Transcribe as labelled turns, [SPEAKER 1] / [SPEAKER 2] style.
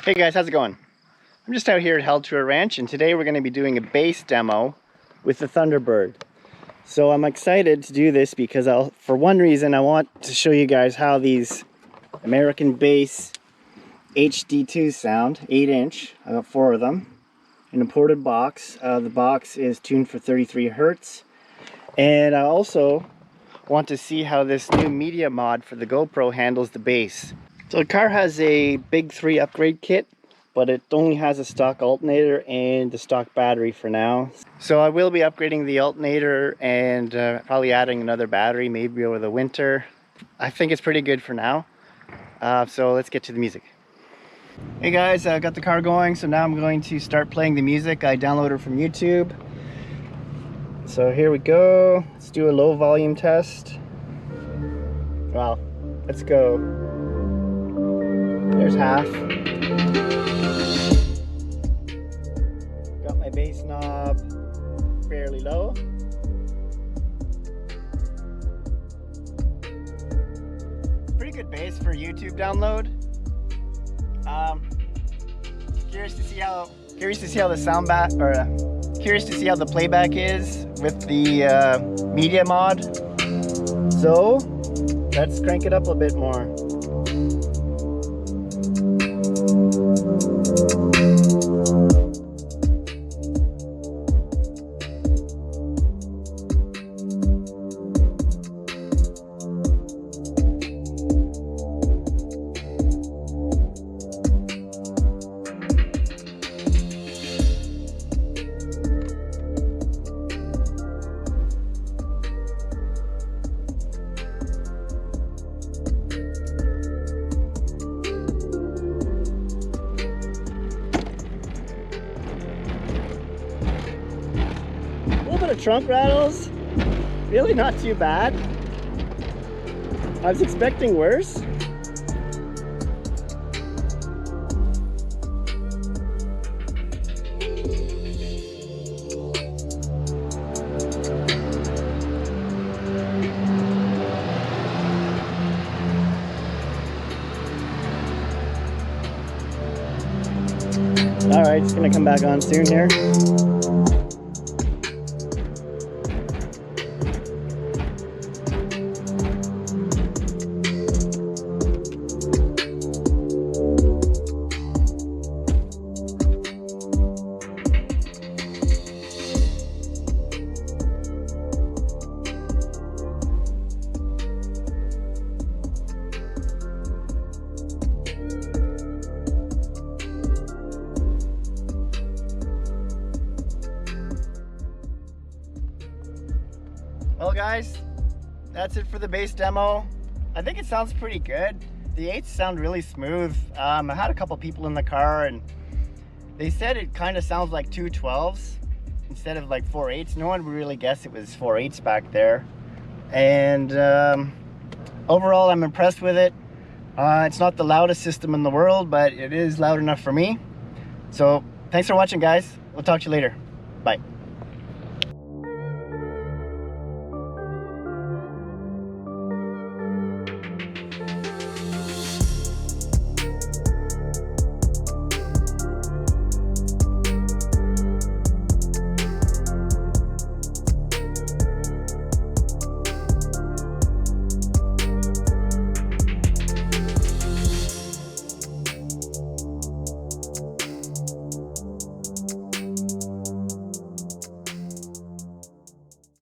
[SPEAKER 1] Hey guys, how's it going? I'm just out here at Held to a Ranch, and today we're going to be doing a bass demo with the Thunderbird. So I'm excited to do this because for one reason, I want to show you guys how these American bass HD2 sound, 8-inch. I got 4 of them. An imported box. The box is tuned for 33 Hertz. And I also want to see how this new media mod for the GoPro handles the bass. So the car has a Big 3 upgrade kit, but it only has a stock alternator and the stock battery for now. So I will be upgrading the alternator and probably adding another battery maybe over the winter. I think it's pretty good for now. So let's get to the music. Hey guys, I got the car going, so now I'm going to start playing the music I downloaded from YouTube. So here we go. Let's do a low volume test. Well, let's go. There's half. Got my bass knob fairly low. Pretty good bass for YouTube download. Curious to see how the playback is with the media mod. So let's crank it up a bit more. Trunk rattles, really not too bad. I was expecting worse. All right, it's gonna come back on soon here. Well guys, that's it for the bass demo. I think it sounds pretty good. The 8s sound really smooth. I had a couple people in the car and they said it kind of sounds like 2 12s instead of like 4 8s. No one would really guess it was 4 8s back there. And overall I'm impressed with it. It's not the loudest system in the world, but it is loud enough for me. So thanks for watching guys. We'll talk to you later. Bye.